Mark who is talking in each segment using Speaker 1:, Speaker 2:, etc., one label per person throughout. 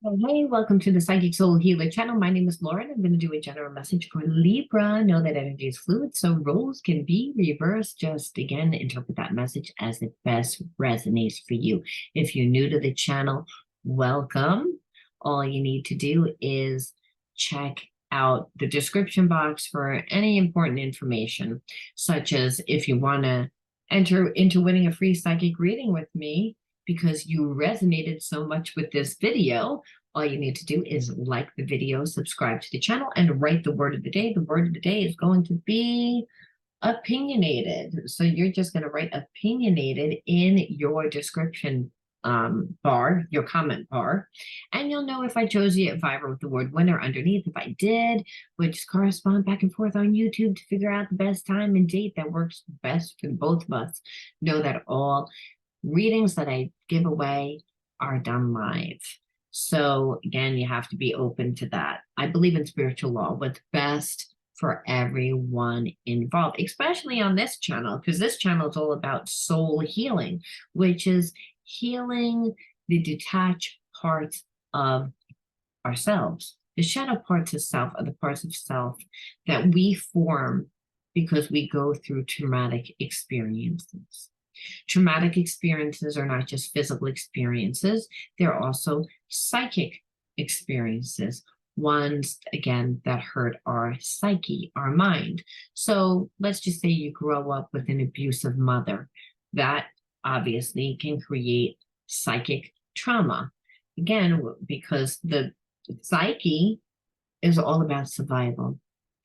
Speaker 1: Hey, welcome to the Psychic Soul Healer channel. My name is Laura, and I'm going to do a general message for Libra. Know that energy is fluid, so roles can be reversed. Just again, interpret that message as it best resonates for you. If you're new to the channel, welcome. All you need to do is check out the description box for any important information, such as if you want to enter into winning a free psychic reading with me because you resonated so much with this video. All you need to do is like the video, subscribe to the channel, and write the word of the day. The word of the day is going to be opinionated. So you're just going to write opinionated in your description bar, your comment bar, and you'll know if I chose you, if I wrote the word winner underneath. If I did, we'll just correspond back and forth on YouTube to figure out the best time and date that works best for both of us. Know that all readings that I give away are done live. So again, you have to be open to that. I believe in spiritual law, what's best for everyone involved, especially on this channel, because this channel is all about soul healing, which is healing the detached parts of ourselves. The shadow parts of self are the parts of self that we form because we go through traumatic experiences. Traumatic experiences are not just physical experiences, they're also psychic experiences, ones, again, that hurt our psyche, our mind. So let's just say you grow up with an abusive mother. That obviously can create psychic trauma. Again, because the psyche is all about survival.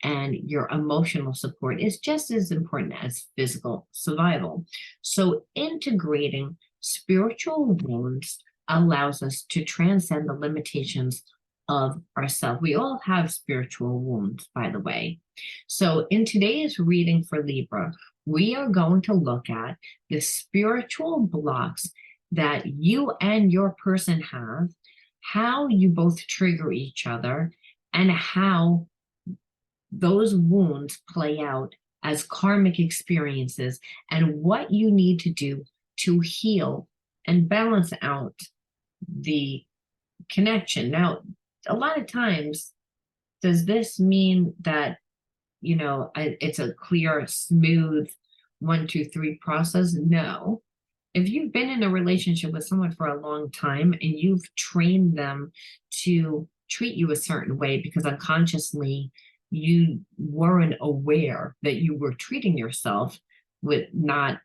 Speaker 1: And your emotional support is just as important as physical survival. So integrating spiritual wounds allows us to transcend the limitations of ourselves. We all have spiritual wounds, by the way. So in today's reading for Libra, we are going to look at the spiritual blocks that you and your person have, how you both trigger each other, and how those wounds play out as karmic experiences, and what you need to do to heal and balance out the connection. Now, a lot of times, does this mean that, it's a clear, smooth 1, 2, 3 process? No. If you've been in a relationship with someone for a long time and you've trained them to treat you a certain way because unconsciously you weren't aware that you were treating yourself with not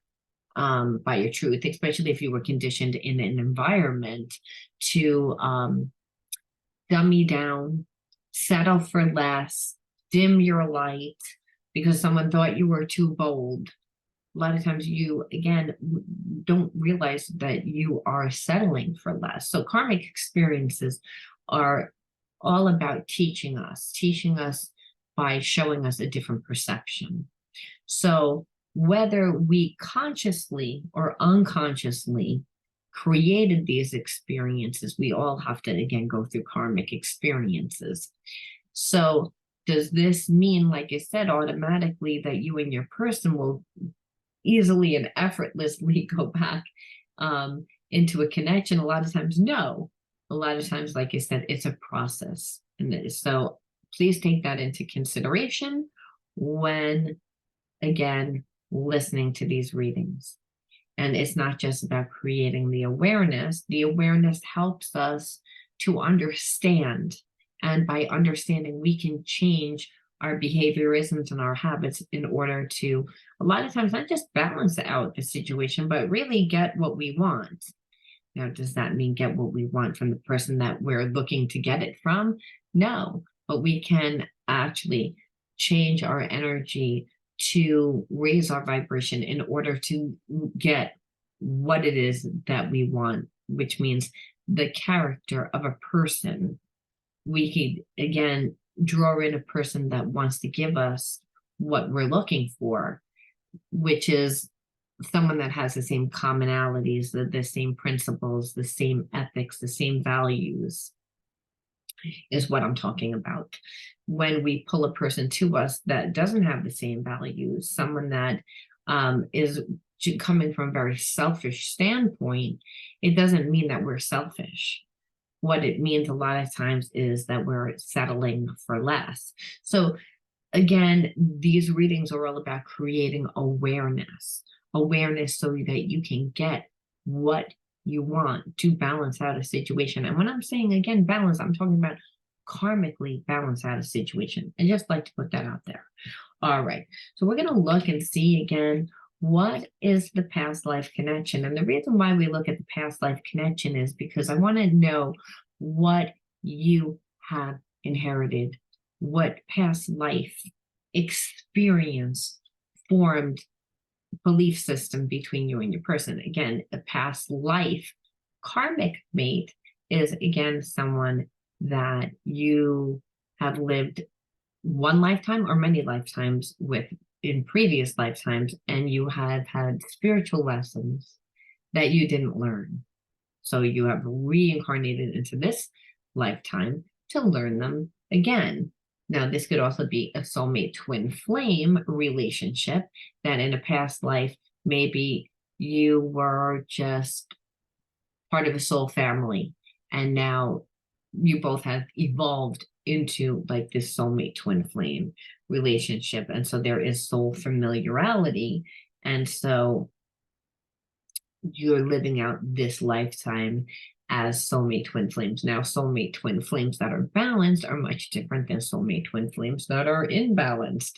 Speaker 1: by your truth, especially if you were conditioned in an environment to dummy down, settle for less, dim your light because someone thought you were too bold. A lot of times you, again, don't realize that you are settling for less. So karmic experiences are all about teaching us by showing us a different perception. So whether we consciously or unconsciously created these experiences, we all have to, again, go through karmic experiences. So does this mean, like I said, automatically that you and your person will easily and effortlessly go back into a connection? A lot of times, no. A lot of times, like I said, it's a process. And so please take that into consideration when, again, listening to these readings. And it's not just about creating the awareness. The awareness helps us to understand. And by understanding, we can change our behaviorisms and our habits in order to, a lot of times, not just balance out the situation, but really get what we want. Now, does that mean get what we want from the person that we're looking to get it from? No, but we can actually change our energy to raise our vibration in order to get what it is that we want, which means the character of a person. We could, again, draw in a person that wants to give us what we're looking for, which is someone that has the same commonalities, the same principles, the same ethics, the same values, is what I'm talking about. When we pull a person to us that doesn't have the same values, someone that is coming from a very selfish standpoint, it doesn't mean that we're selfish. what it means a lot of times is that we're settling for less. So again, these readings are all about creating awareness so that you can get what you want to balance out a situation. And when I'm saying, again, balance, I'm talking about karmically balance out a situation. I just like to put that out there. All right. So we're going to look and see again, what is the past life connection? And the reason why we look at the past life connection is because I want to know what you have inherited, what past life experience formed belief system between you and your person. Again, the past life karmic mate is, again, someone that you have lived one lifetime or many lifetimes with in previous lifetimes, and you have had spiritual lessons that you didn't learn. So you have reincarnated into this lifetime to learn them again. Now, this could also be a soulmate twin flame relationship that in a past life, maybe you were just part of a soul family, and now you both have evolved into like this soulmate twin flame relationship. And so there is soul familiarity. And so you're living out this lifetime as soulmate twin flames. Now, soulmate twin flames that are balanced are much different than soulmate twin flames that are imbalanced.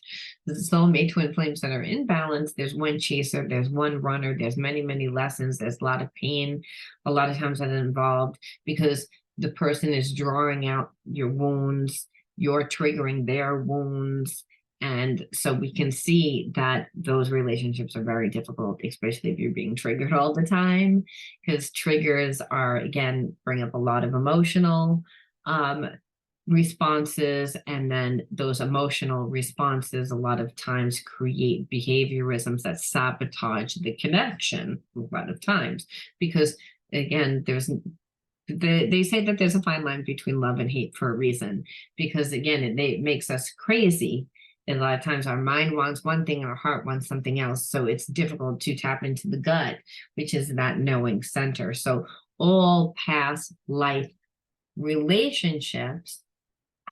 Speaker 1: The soulmate twin flames that are imbalanced, there's one chaser, there's one runner, there's many, many lessons, there's a lot of pain, a lot of times that involved because the person is drawing out your wounds, you're triggering their wounds. And so we can see that those relationships are very difficult, especially if you're being triggered all the time, because triggers are, again, bring up a lot of emotional responses. And then those emotional responses a lot of times create behaviorisms that sabotage the connection a lot of times, because again, they say that there's a fine line between love and hate for a reason, because again, it makes us crazy. And a lot of times our mind wants one thing, our heart wants something else. So it's difficult to tap into the gut, which is that knowing center. So all past life relationships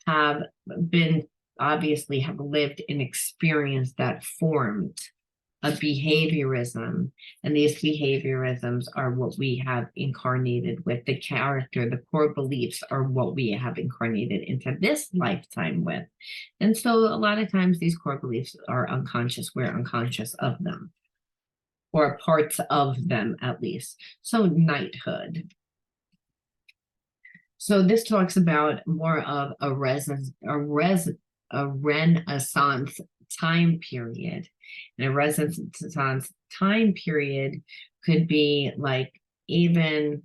Speaker 1: have been, obviously have lived an experience that formed a behaviorism. And these behaviorisms are what we have incarnated with. The character, the core beliefs are what we have incarnated into this lifetime with. And so a lot of times these core beliefs are unconscious. We're unconscious of them, or parts of them at least. So knighthood. So this talks about more of a renaissance time period. And a renaissance time period could be like even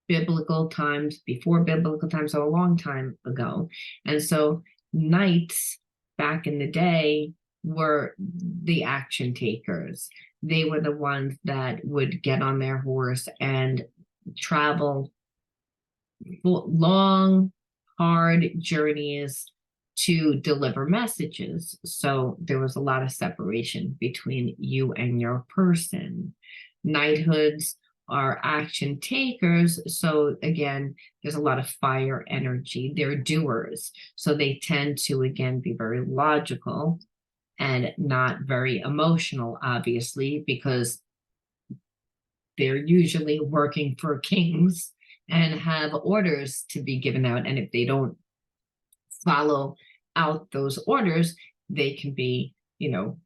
Speaker 1: biblical times, before biblical times, so a long time ago. And so knights back in the day were the action takers. They were the ones that would get on their horse and travel long, hard journeys to deliver messages. So there was a lot of separation between you and your person. Knighthoods are action takers. So again, there's a lot of fire energy. They're doers. So they tend to, again, be very logical and not very emotional, obviously, because they're usually working for kings and have orders to be given out. And if they don't follow out those orders, they can be,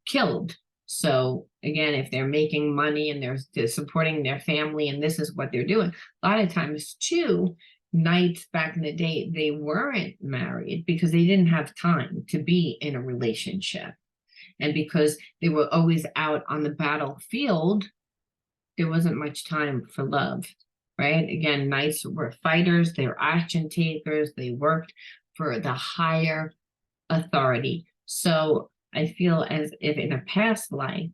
Speaker 1: killed. So again, if they're making money and they're supporting their family and this is what they're doing, a lot of times too, knights back in the day, they weren't married because they didn't have time to be in a relationship. And because they were always out on the battlefield, there wasn't much time for love, right? Again, knights were fighters, they were action takers, they worked for the higher authority. So I feel as if in a past life,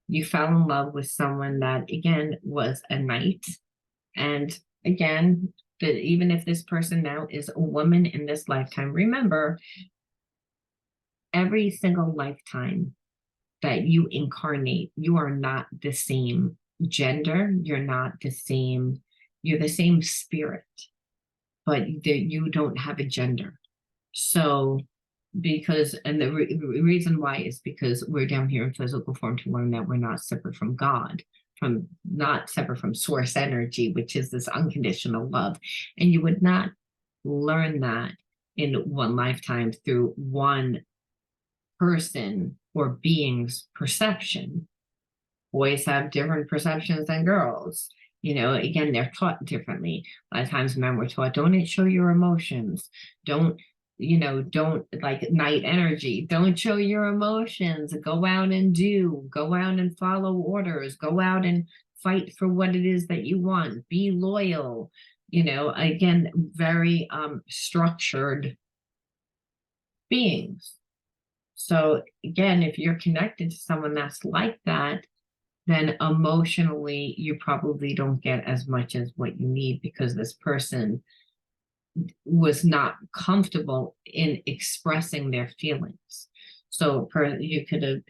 Speaker 1: you fell in love with someone that, again, was a knight. And again, that even if this person now is a woman in this lifetime, remember, every single lifetime that you incarnate, you are not the same gender, you're the same spirit. but you don't have a gender. So and the reason why is because we're down here in physical form to learn that we're not separate from God, from not separate from source energy, which is this unconditional love. And you would not learn that in one lifetime through one person or being's perception. Boys have different perceptions than girls. Again, they're taught differently. A lot of times men were taught, don't show your emotions. Don't like night energy. Don't show your emotions. Go out and follow orders. Go out and fight for what it is that you want. Be loyal. Again, very structured beings. So again, if you're connected to someone that's like that, then emotionally you probably don't get as much as what you need, because this person was not comfortable in expressing their feelings. So you could have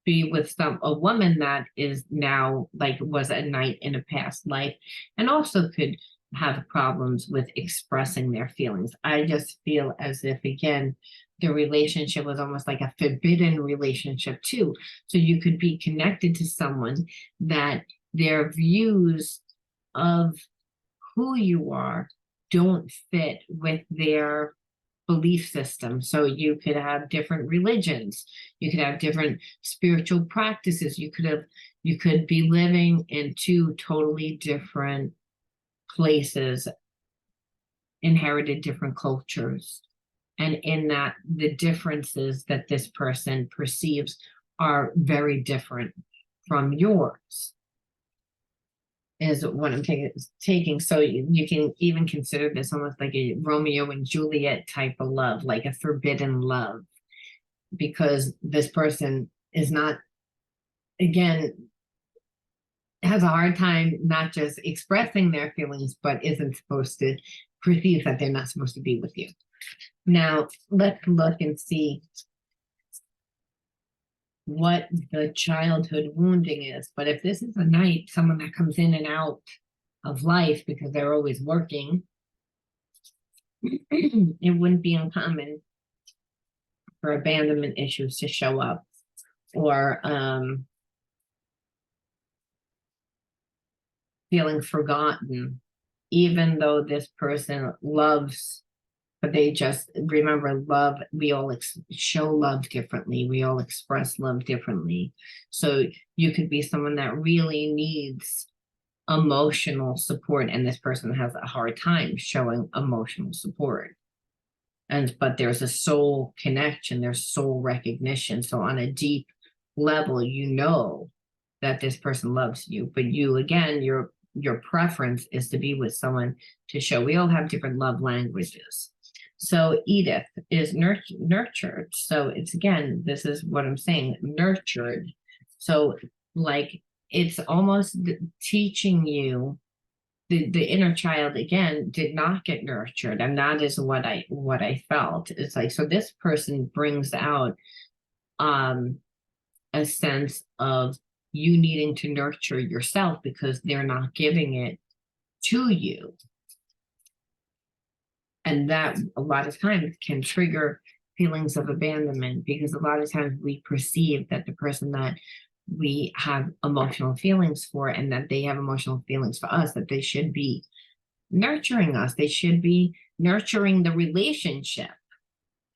Speaker 1: be with a woman that is now was a knight in a past life, and also could have problems with expressing their feelings. I just feel as if, again, the relationship was almost like a forbidden relationship too. So you could be connected to someone that their views of who you are don't fit with their belief system. So you could have different religions, you could have different spiritual practices, you could be living in two totally different places, inherited different cultures, and in that the differences that this person perceives are very different from yours, is what I'm taking. So you can even consider this almost like a Romeo and Juliet type of love, like a forbidden love, because this person is not, again, has a hard time not just expressing their feelings, but isn't supposed to perceive that they're not supposed to be with you. Now, let's look and see what the childhood wounding is. But if this is a knight, someone that comes in and out of life because they're always working, it wouldn't be uncommon for abandonment issues to show up, or feeling forgotten, even though this person loves. But they just remember love. We all show love differently. We all express love differently. So you could be someone that really needs emotional support, and this person has a hard time showing emotional support. But there's a soul connection, there's soul recognition. So on a deep level, that this person loves you. But you, again, your preference is to be with someone to show. We all have different love languages. So Edith is nurtured. So it's, again, this is what I'm saying, nurtured. So it's almost teaching you the inner child, again, did not get nurtured. And that is what I felt. It's like, so this person brings out a sense of you needing to nurture yourself because they're not giving it to you. And that a lot of times can trigger feelings of abandonment, because a lot of times we perceive that the person that we have emotional feelings for, and that they have emotional feelings for us, that they should be nurturing us. They should be nurturing the relationship.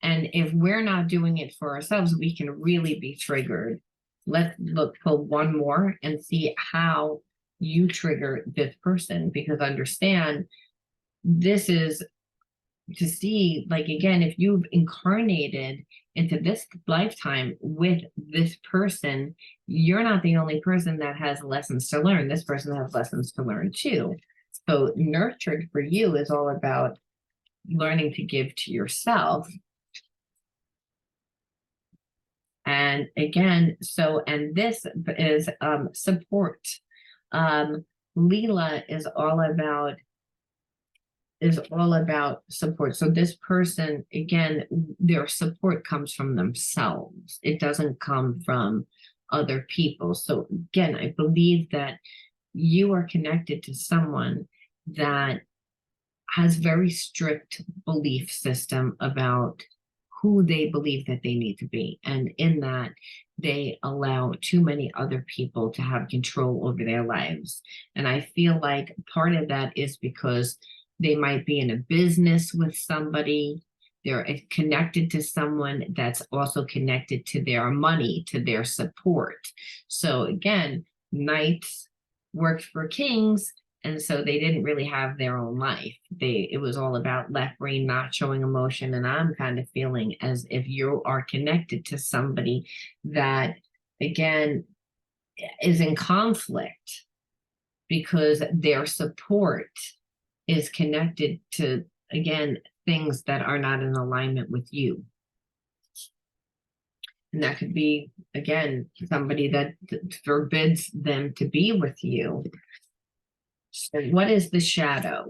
Speaker 1: And if we're not doing it for ourselves, we can really be triggered. Let's look for one more and see how you trigger this person, because understand this is to see, again, if you've incarnated into this lifetime with this person, you're not the only person that has lessons to learn. This person has lessons to learn too. So nurtured for you is all about learning to give to yourself. And again, and this is support. Leela is all about support. So this person, again, their support comes from themselves. It doesn't come from other people. So again, I believe that you are connected to someone that has very strict belief system about who they believe that they need to be. And in that, they allow too many other people to have control over their lives. And I feel like part of that is because they might be in a business with somebody, they're connected to someone that's also connected to their money, to their support. So again, knights worked for kings, and so they didn't really have their own life. It was all about left brain not showing emotion. And I'm kind of feeling as if you are connected to somebody that, again, is in conflict because their support is connected to, again, things that are not in alignment with you. And that could be, again, somebody that forbids them to be with you. So what is the shadow?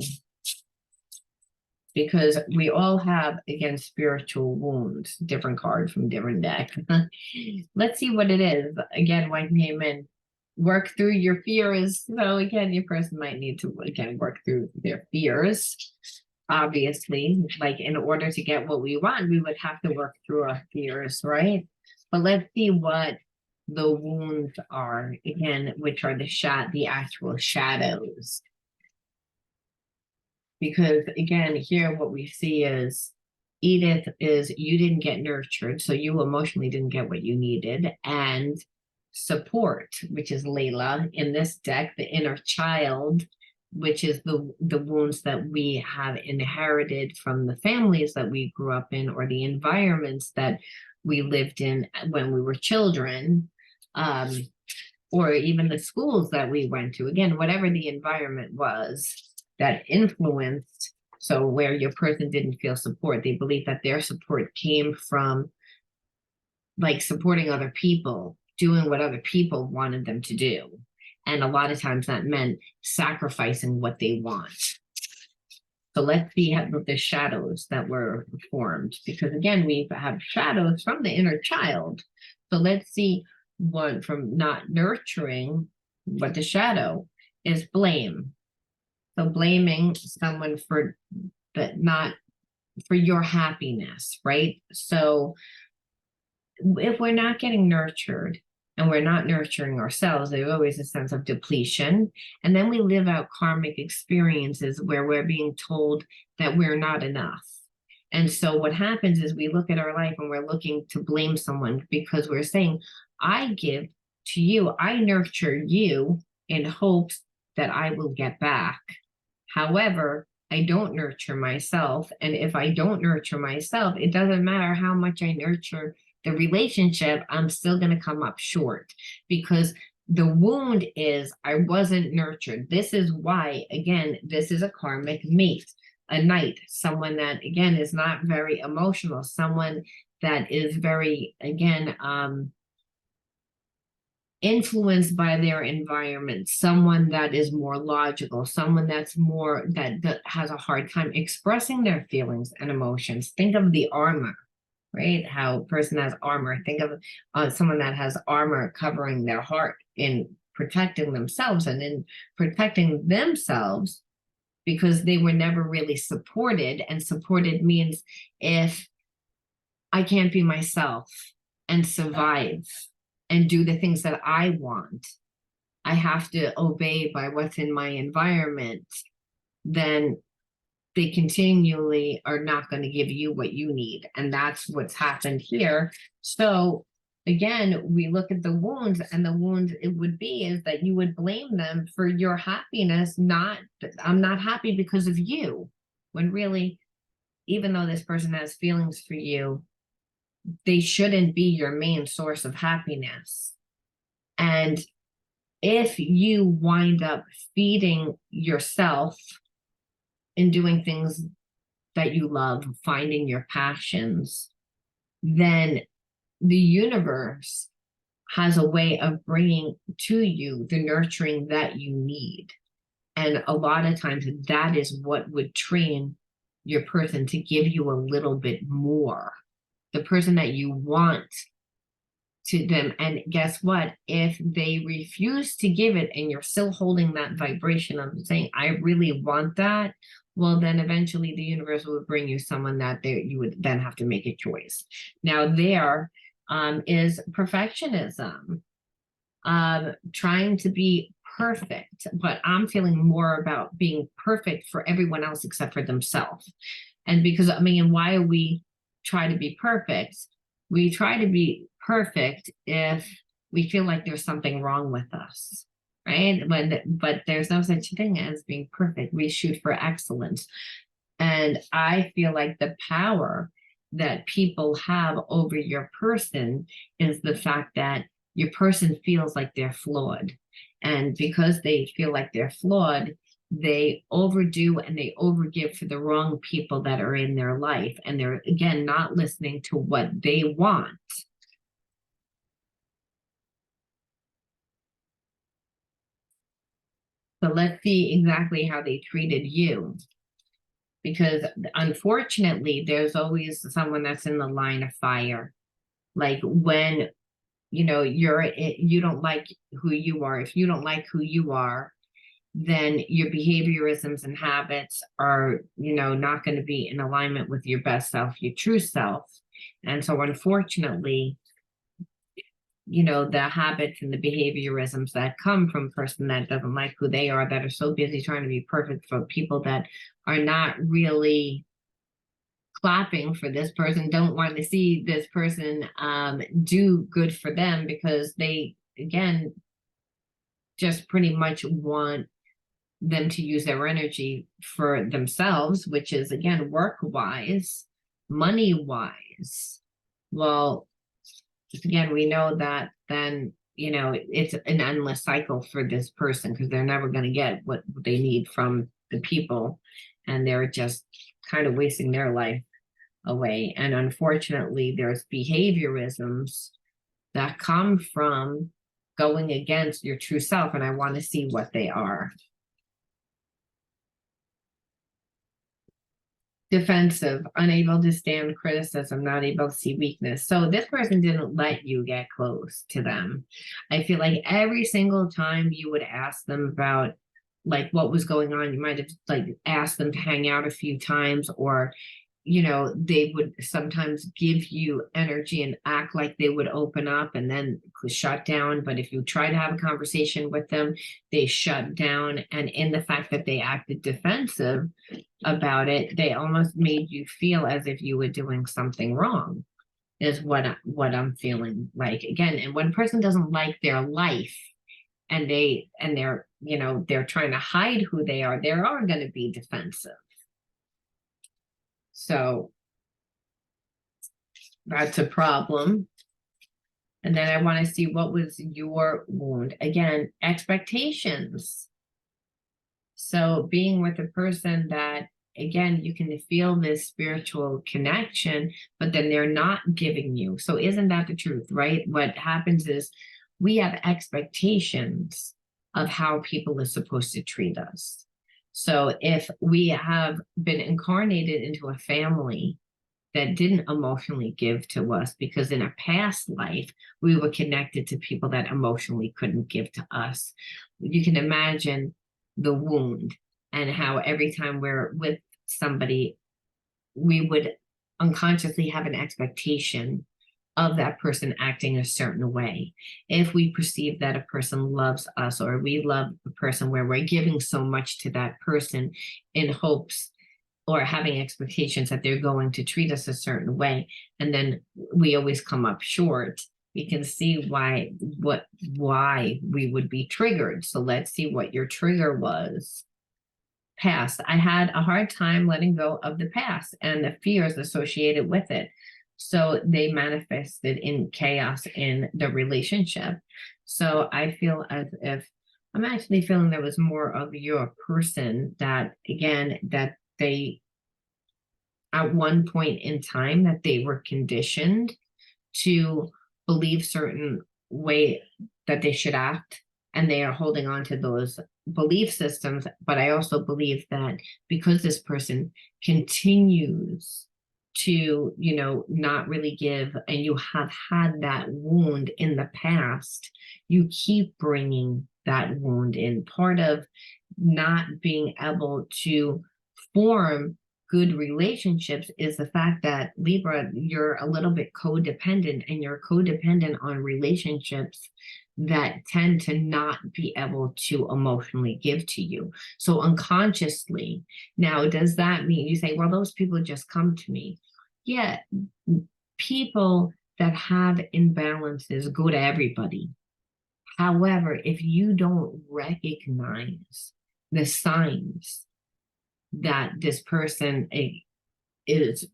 Speaker 1: Because we all have, again, spiritual wounds, different card from different deck. Let's see what it is. Again, one came in, work through your fears. So again, your person might need to, again, work through their fears. Obviously, like in order to get what we want, we would have to work through our fears, right? But let's see what the wounds are, again, which are the actual shadows. Because again, here what we see is Edith is you didn't get nurtured, so you emotionally didn't get what you needed, and support, which is Layla in this deck, the inner child, which is the wounds that we have inherited from the families that we grew up in or the environments that we lived in when we were children, or even the schools that we went to. Again, whatever the environment was that influenced, so where your person didn't feel support, they believed that their support came from like supporting other people, doing what other people wanted them to do. And a lot of times that meant sacrificing what they want. So let's see the shadows that were formed, because again, we have shadows from the inner child. So let's see one from not nurturing, but the shadow is blame. So blaming someone for not for your happiness, right? So if we're not getting nurtured and we're not nurturing ourselves, there's always a sense of depletion. And then we live out karmic experiences where we're being told that we're not enough. And so what happens is we look at our life and we're looking to blame someone because we're saying, I give to you, I nurture you in hopes that I will get back. However, I don't nurture myself. And if I don't nurture myself, it doesn't matter how much I nurture the relationship, I'm still going to come up short because the wound is I wasn't nurtured. This is why, again, this is a karmic mate, a knight, someone that, again, is not very emotional, someone that is very, again, influenced by their environment, someone that is more logical, someone that's more that has a hard time expressing their feelings and emotions. Think of the armor, right? How a person has armor. Think of someone that has armor covering their heart in protecting themselves and in protecting themselves because they were never really supported. And supported means if I can't be myself and survive and do the things that I want, I have to obey by what's in my environment, then they continually are not going to give you what you need. And that's what's happened here. So again, we look at the wounds, and the wounds it would be is that you would blame them for your happiness, not, I'm not happy because of you. When really, even though this person has feelings for you, they shouldn't be your main source of happiness. And if you wind up feeding yourself in doing things that you love, finding your passions, then the universe has a way of bringing to you the nurturing that you need. And a lot of times that is what would train your person to give you a little bit more. The person that you want to them. And guess what? If they refuse to give it and you're still holding that vibration of saying, I really want that, well, then eventually the universe will bring you someone that you would then have to make a choice. Now, there is perfectionism, trying to be perfect, but I'm feeling more about being perfect for everyone else except for themselves. And because, I mean, why are we try to be perfect? We try to be perfect if we feel like there's something wrong with us, right? But there's no such thing as being perfect. We shoot for excellence. And I feel like the power that people have over your person is the fact that your person feels like they're flawed. And because they feel like they're flawed, they overdo and they overgive for the wrong people that are in their life. And they're, again, not listening to what they want. So let's see exactly how they treated you. Because unfortunately, there's always someone that's in the line of fire. Like when, you don't like who you are. If you don't like who you are, then your behaviorisms and habits are, not going to be in alignment with your best self, your true self. And so unfortunately, the habits and the behaviorisms that come from a person that doesn't like who they are, that are so busy trying to be perfect for people that are not really clapping for this person, don't want to see this person do good for them, because they, again, just pretty much want them to use their energy for themselves, which is, again, work-wise, money-wise. Well, again, we know that then, it's an endless cycle for this person, because they're never going to get what they need from the people, and they're just kind of wasting their life away. And unfortunately, there's behaviorisms that come from going against your true self, and I want to see what they are. Defensive, unable to stand criticism, not able to see weakness. So this person didn't let you get close to them. I feel like every single time you would ask them about like what was going on, you might have like asked them to hang out a few times, or they would sometimes give you energy and act like they would open up and then shut down. But if you try to have a conversation with them, they shut down. And in the fact that they acted defensive about it, they almost made you feel as if you were doing something wrong, is what I'm feeling like. Again, and when a person doesn't like their life and they're trying to hide who they are going to be defensive. So that's a problem. And then I want to see, what was your wound? Again, expectations. So being with a person that, again, you can feel this spiritual connection, but then they're not giving you. So isn't that the truth, right? What happens is we have expectations of how people are supposed to treat us. So if we have been incarnated into a family that didn't emotionally give to us, because in a past life, we were connected to people that emotionally couldn't give to us, you can imagine the wound, and how every time we're with somebody, we would unconsciously have an expectation of that person acting a certain way. If we perceive that a person loves us, or we love a person where we're giving so much to that person in hopes or having expectations that they're going to treat us a certain way, and then we always come up short, we can see why we would be triggered. So let's see what your trigger was. Past. I had a hard time letting go of the past and the fears associated with it. So they manifested in chaos in the relationship. So I feel as if I'm actually feeling there was more of your person that, again, that they, at one point in time, that they were conditioned to believe certain way that they should act, and they are holding on to those belief systems. But I also believe that because this person continues to, not really give, and you have had that wound in the past, you keep bringing that wound in. Part of not being able to form good relationships is the fact that, Libra, you're a little bit codependent, and you're codependent on relationships that tend to not be able to emotionally give to you. So unconsciously, now, does that mean, you say, well, those people just come to me? Yeah, people that have imbalances go to everybody. However, if you don't recognize the signs that this person is,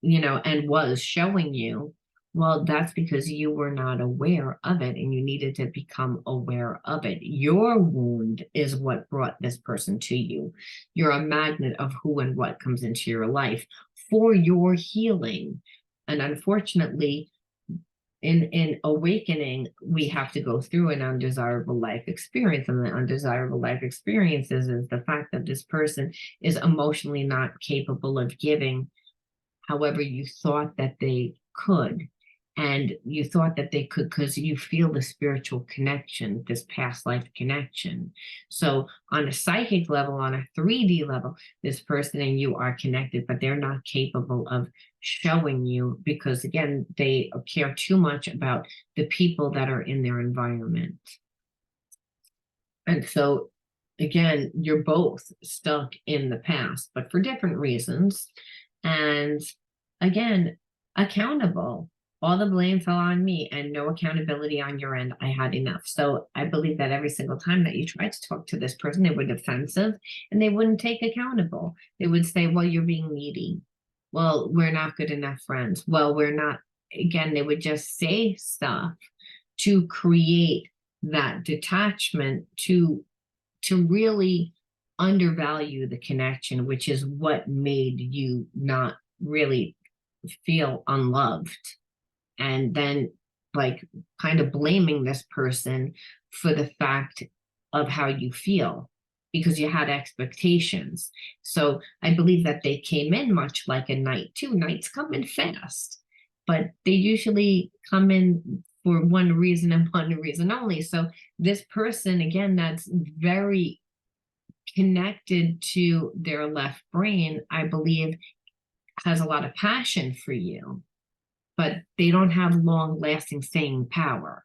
Speaker 1: and was showing you, well, that's because you were not aware of it, and you needed to become aware of it. Your wound is what brought this person to you. You're a magnet of who and what comes into your life for your healing. And unfortunately, in awakening, we have to go through an undesirable life experience. And the undesirable life experiences is the fact that this person is emotionally not capable of giving. However, you thought that they could. And you thought that they could because you feel the spiritual connection, this past life connection. So on a psychic level, on a 3D level, this person and you are connected, but they're not capable of showing you because, again, they care too much about the people that are in their environment. And so, again, you're both stuck in the past, but for different reasons. And again, accountable. All the blame fell on me and no accountability on your end. I had enough. So I believe that every single time that you tried to talk to this person, they were defensive and they wouldn't take accountable. They would say, well, you're being needy. Well, we're not good enough friends. Well, we're not. Again, they would just say stuff to create that detachment, to really undervalue the connection, which is what made you not really feel unloved. And then, like, kind of blaming this person for the fact of how you feel because you had expectations. So I believe that they came in much like a knight too. Knights come in fast, but they usually come in for one reason and one reason only. So this person, again, that's very connected to their left brain, I believe, has a lot of passion for you, but they don't have long lasting staying power.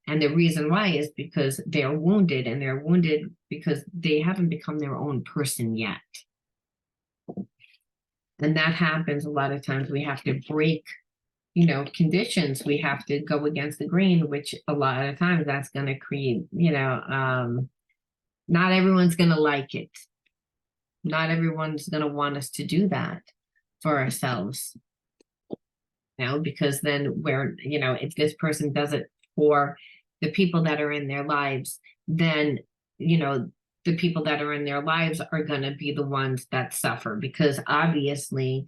Speaker 1: And the reason why is because they're wounded, and they're wounded because they haven't become their own person yet. And that happens a lot of times. We have to break, conditions. We have to go against the grain, which a lot of times that's going to create, not everyone's going to like it. Not everyone's going to want us to do that for ourselves. Because then if this person does it for the people that are in their lives, then, the people that are in their lives are going to be the ones that suffer, because obviously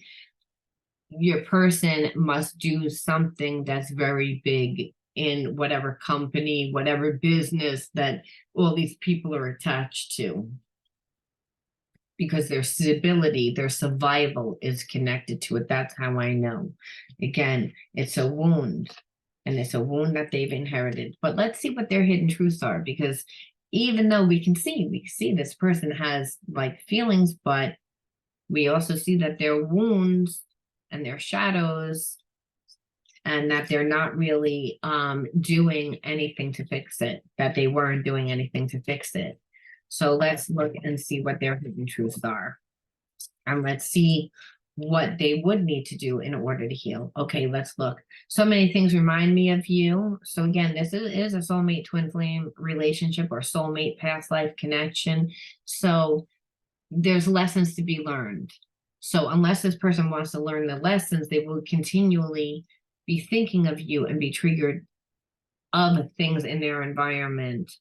Speaker 1: your person must do something that's very big in whatever company, whatever business that all these people are attached to, because their stability, their survival is connected to it. That's how I know. Again, it's a wound, and it's a wound that they've inherited. But let's see what their hidden truths are, because even though we see this person has like feelings, but we also see that their wounds and their shadows, and that they're not really doing anything to fix it, that they weren't doing anything to fix it. So let's look and see what their hidden truths are. And let's see what they would need to do in order to heal. Okay, let's look. So many things remind me of you. So again, this is a soulmate twin flame relationship, or soulmate past life connection. So there's lessons to be learned. So unless this person wants to learn the lessons, they will continually be thinking of you and be triggered of things in their environment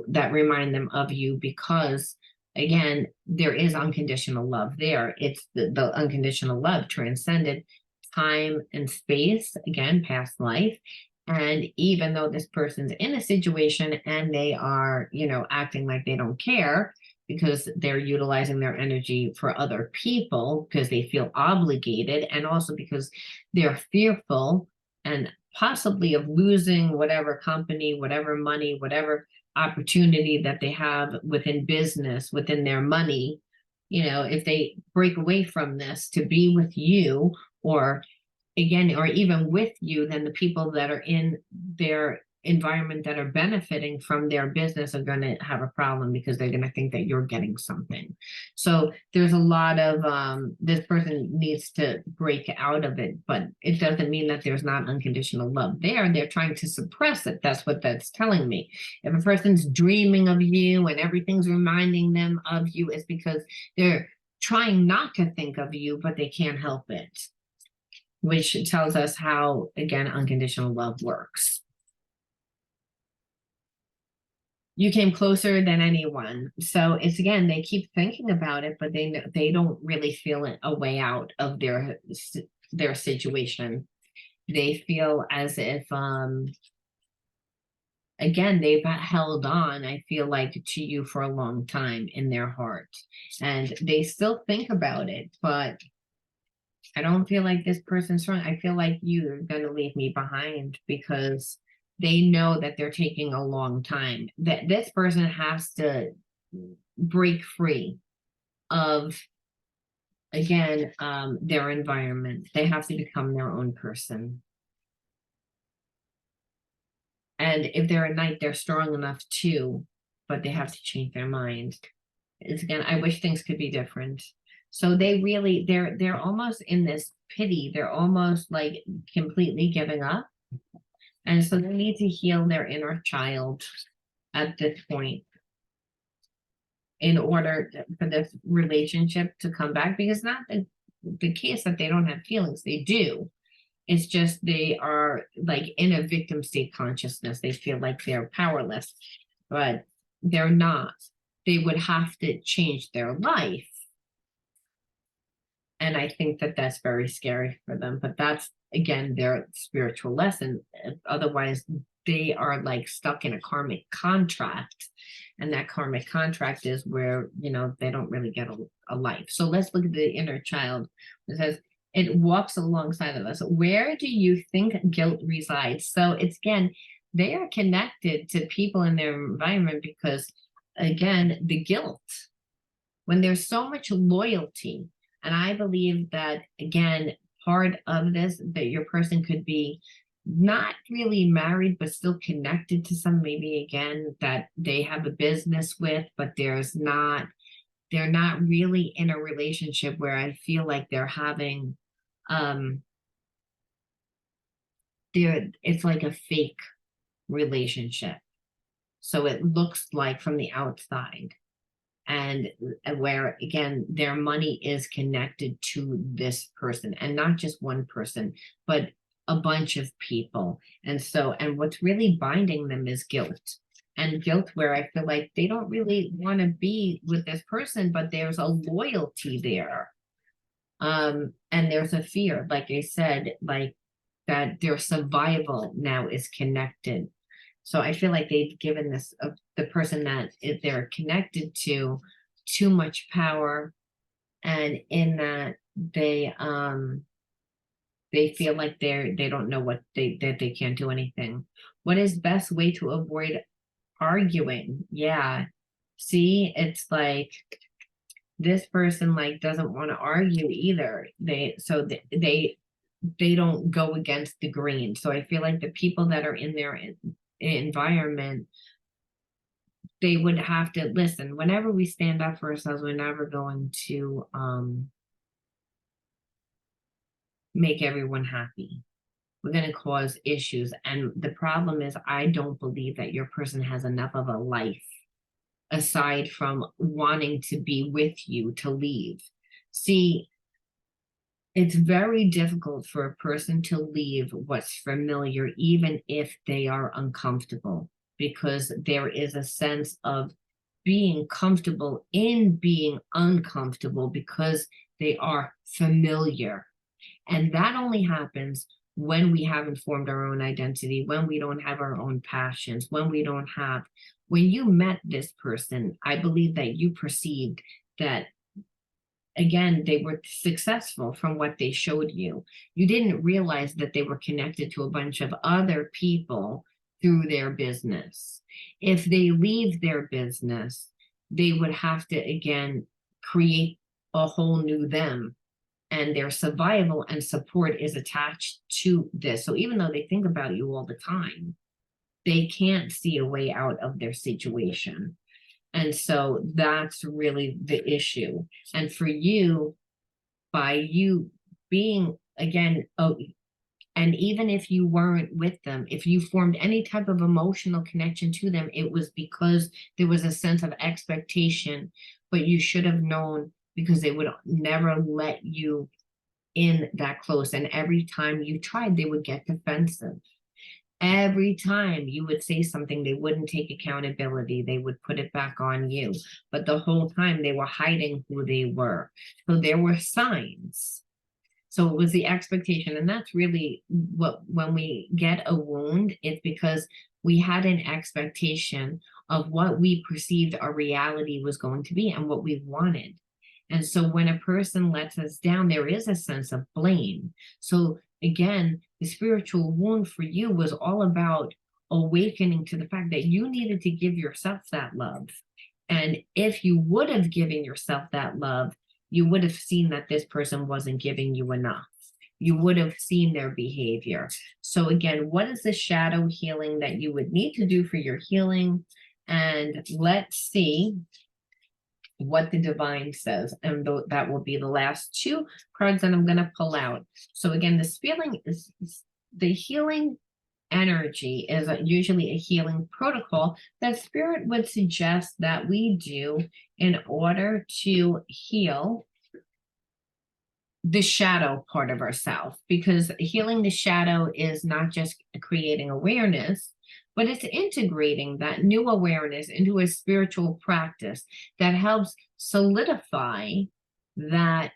Speaker 1: that remind them of you, because again, there is unconditional love there. It's the unconditional love transcended time and space, again, past life. And even though this person's in a situation and they are, acting like they don't care, because they're utilizing their energy for other people because they feel obligated, and also because they're fearful and possibly of losing whatever company, whatever money, whatever opportunity that they have within business, within their money. If they break away from this to be with you, or again, or even with you, then the people that are in their environment that are benefiting from their business are going to have a problem, because they're going to think that you're getting something. So there's a lot of this person needs to break out of it, but it doesn't mean that there's not unconditional love there. They're trying to suppress it. That's what that's telling me. If a person's dreaming of you and everything's reminding them of you, it's because they're trying not to think of you, but they can't help it, which tells us how, again, unconditional love works. You came closer than anyone. So it's, again, they keep thinking about it, but they don't really feel a way out of their situation. They feel as if, again, they've held on, I feel like, to you for a long time in their heart. And they still think about it, but I don't feel like this person's strong. I feel like you're going to leave me behind, because they know that they're taking a long time. That this person has to break free of, again, their environment. They have to become their own person. And if they're a knight, they're strong enough too, but they have to change their mind. It's, again, I wish things could be different. So they're almost in this pity. They're almost like completely giving up. And so they need to heal their inner child at this point in order for this relationship to come back, because it's not the case that they don't have feelings. They do. It's just they are like in a victim state consciousness. They feel like they're powerless, but they're not. They would have to change their life. And I think that that's very scary for them, but that's, again, their spiritual lesson. Otherwise, they are like stuck in a karmic contract. And that karmic contract is where, they don't really get a life. So let's look at the inner child. It says, it walks alongside of us. Where do you think guilt resides? So it's, again, they are connected to people in their environment because, again, the guilt, when there's so much loyalty. And I believe that, again, part of this, that your person could be not really married, but still connected to some, maybe, again, that they have a business with, but they're not really in a relationship where I feel like they're having, it's like a fake relationship. So it looks like from the outside. And where, again, their money is connected to this person, and not just one person, but a bunch of people. And what's really binding them is guilt. And guilt where I feel like they don't really want to be with this person, but there's a loyalty there. And there's a fear, like I said, like that their survival now is connected. So I feel like they've given this the person that they're connected to too much power, and in that they feel like they don't know that they can't do anything. What is best way to avoid arguing? Yeah, see, it's like this person like doesn't want to argue either. They don't go against the grain. So I feel like the people that are in their environment, they would have to listen. Whenever we stand up for ourselves, we're never going to make everyone happy. We're going to cause issues. And the problem is, I don't believe that your person has enough of a life aside from wanting to be with you to leave. See, it's very difficult for a person to leave what's familiar, even if they are uncomfortable, because there is a sense of being comfortable in being uncomfortable because they are familiar. And that only happens when we haven't formed our own identity, when we don't have our own passions, when we don't have when you met this person, I believe that you perceived that, again, they were successful from what they showed you. You didn't realize that they were connected to a bunch of other people through their business. If they leave their business, they would have to, again, create a whole new them. And their survival and support is attached to this. So even though they think about you all the time, they can't see a way out of their situation. And so that's really the issue. And for you, by you being, again, oh, and even if you weren't with them, if you formed any type of emotional connection to them, it was because there was a sense of expectation, but you should have known, because they would never let you in that close. And every time you tried, they would get defensive. Every time you would say something, they wouldn't take accountability. They would put it back on you. But the whole time they were hiding who they were. So there were signs. So it was the expectation. And that's really what, when we get a wound, it's because we had an expectation of what we perceived our reality was going to be and what we wanted. And so when a person lets us down, there is a sense of blame. So again, the spiritual wound for you was all about awakening to the fact that you needed to give yourself that love. And if you would have given yourself that love, you would have seen that this person wasn't giving you enough. You would have seen their behavior. So again, what is the shadow healing that you would need to do for your healing? And let's see what the divine says, and that will be the last two cards that I'm going to pull out. So again, this feeling is the healing energy is usually a healing protocol that spirit would suggest that we do in order to heal the shadow part of ourselves, because healing the shadow is not just creating awareness, but it's integrating that new awareness into a spiritual practice that helps solidify that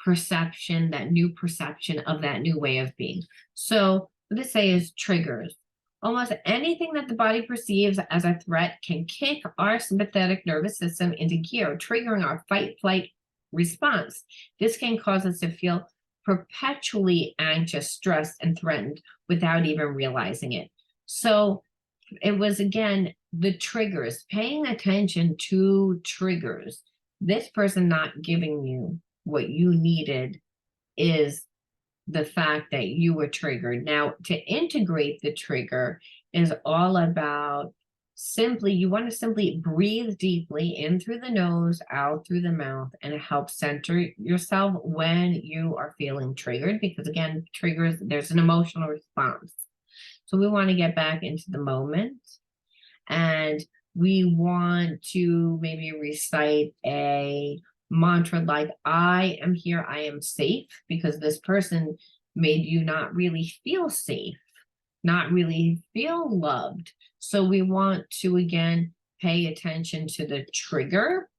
Speaker 1: perception, that new perception of that new way of being. So what they say is triggers. Almost anything that the body perceives as a threat can kick our sympathetic nervous system into gear, triggering our fight, flight response. This can cause us to feel perpetually anxious, stressed, and threatened without even realizing it. So it was, again, the triggers, paying attention to triggers. This person not giving you what you needed is the fact that you were triggered. Now, to integrate the trigger is all about simply, you want to simply breathe deeply in through the nose, out through the mouth, and it helps center yourself when you are feeling triggered, because again, triggers, there's an emotional response. So we want to get back into the moment, and we want to maybe recite a mantra like, I am here, I am safe, because this person made you not really feel safe, not really feel loved. So we want to, again, pay attention to the trigger.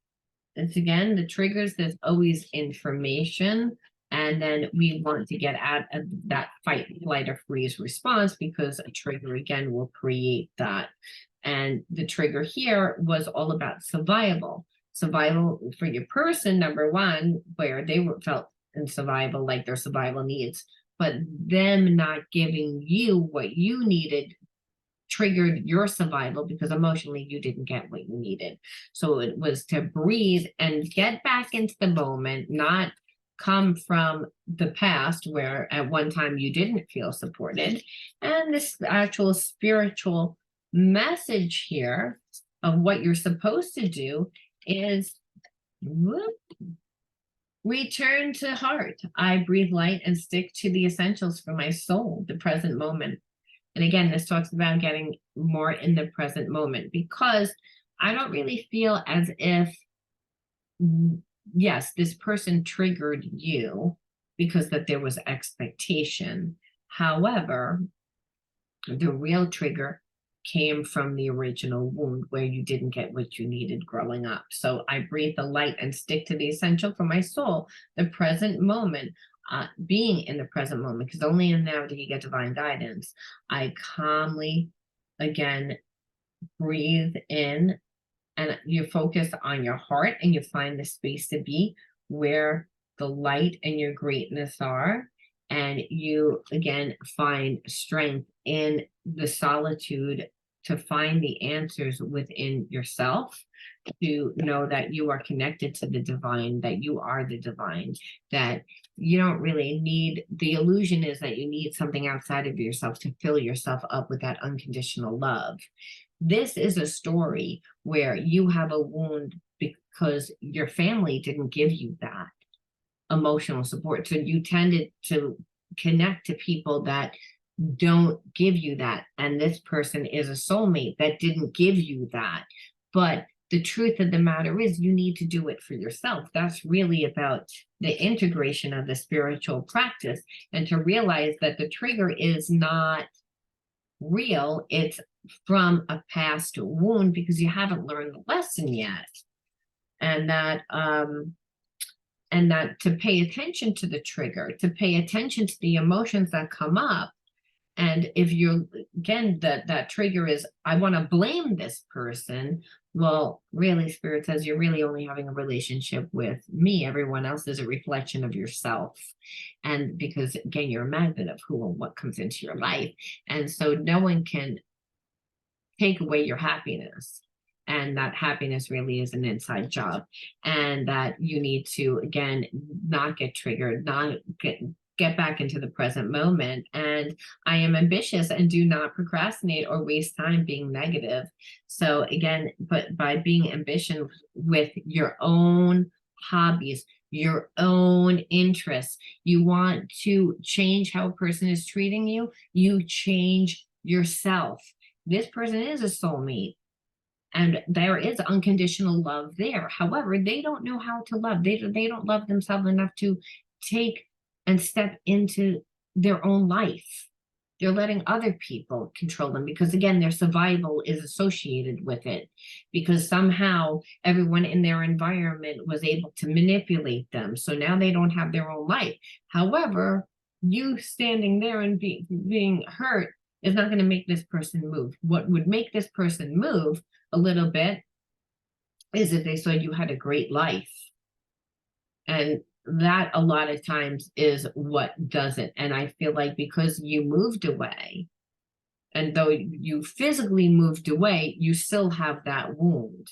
Speaker 1: It's, again, the triggers, there's always information. And then we want to get at that fight, flight, or freeze response, because a trigger, again, will create that. And the trigger here was all about survival. Survival for your person, number one, where they felt in survival, like their survival needs, but them not giving you what you needed triggered your survival, because emotionally you didn't get what you needed. So it was to breathe and get back into the moment, not come from the past where at one time you didn't feel supported. And this actual spiritual message here of what you're supposed to do is return to heart. I breathe light and stick to the essentials for my soul, the present moment. And again, this talks about getting more in the present moment, because I don't really feel as if, yes, this person triggered you because that there was expectation. However, the real trigger came from the original wound where you didn't get what you needed growing up. So I breathe the light and stick to the essential for my soul, the present moment, being in the present moment, because only in now do you get divine guidance. I calmly, again, breathe in, and you focus on your heart, and you find the space to be where the light and your greatness are. And you again find strength in the solitude to find the answers within yourself, to know that you are connected to the divine, that you are the divine, that you don't really need, the illusion is that you need something outside of yourself to fill yourself up with that unconditional love. This is a story where you have a wound because your family didn't give you that emotional support. So you tended to connect to people that don't give you that. And this person is a soulmate that didn't give you that. But the truth of the matter is, you need to do it for yourself. That's really about the integration of the spiritual practice, and to realize that the trigger is not real. It's from a past wound because you haven't learned the lesson yet. And that to pay attention to the trigger, to pay attention to the emotions that come up. And if you're, again, that trigger is, I want to blame this person. Well, really, Spirit says you're really only having a relationship with me. Everyone else is a reflection of yourself. And because, again, you're a magnet of who and what comes into your life. And so no one can take away your happiness. And that happiness really is an inside job. And that you need to, again, not get triggered, not get back into the present moment. And I am ambitious and do not procrastinate or waste time being negative. So again, but by being ambitious with your own hobbies, your own interests, you want to change how a person is treating you, you change yourself. This person is a soulmate, and there is unconditional love there. However, they don't know how to love. They don't love themselves enough to take and step into their own life. They're letting other people control them because, again, their survival is associated with it, because somehow everyone in their environment was able to manipulate them. So now they don't have their own life. However, you standing there and being hurt is not going to make this person move. What would make this person move a little bit is if they saw you had a great life. And that a lot of times is what does it. And I feel like because you moved away, and though you physically moved away, you still have that wound.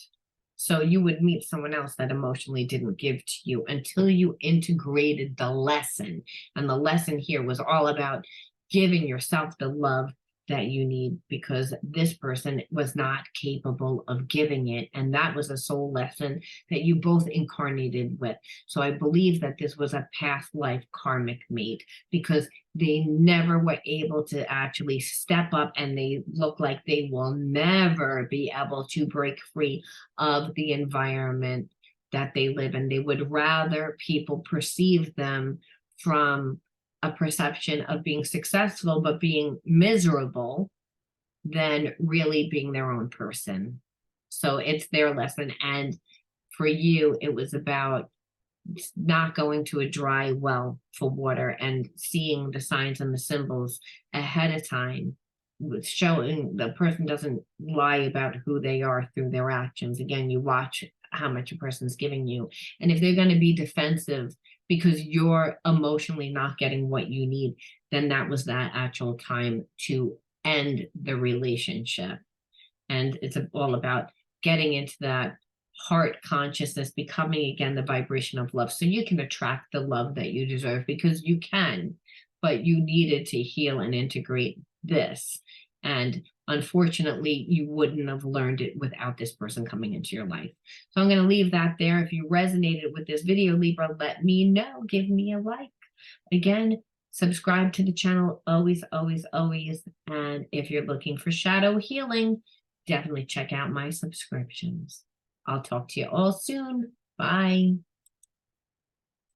Speaker 1: So you would meet someone else that emotionally didn't give to you until you integrated the lesson. And the lesson here was all about giving yourself the love that you need, because this person was not capable of giving it. And that was a soul lesson that you both incarnated with. So I believe that this was a past life karmic mate, because they never were able to actually step up, and they look like they will never be able to break free of the environment that they live in. They would rather people perceive them from a perception of being successful but being miserable than really being their own person. So it's their lesson. And for you, it was about not going to a dry well for water and seeing the signs and the symbols ahead of time, showing the person doesn't lie about who they are through their actions. Again, you watch how much a person's giving you. And if they're going to be defensive because you're emotionally not getting what you need, then that was that actual time to end the relationship. And it's all about getting into that heart consciousness, becoming again the vibration of love, so you can attract the love that you deserve, because you can, but you needed to heal and integrate this. And unfortunately, you wouldn't have learned it without this person coming into your life. So I'm going to leave that there. If you resonated with this video, Libra, let me know. Give me a like. Again, subscribe to the channel, always, always, always. And if you're looking for shadow healing, definitely check out my subscriptions. I'll talk to you all soon. Bye.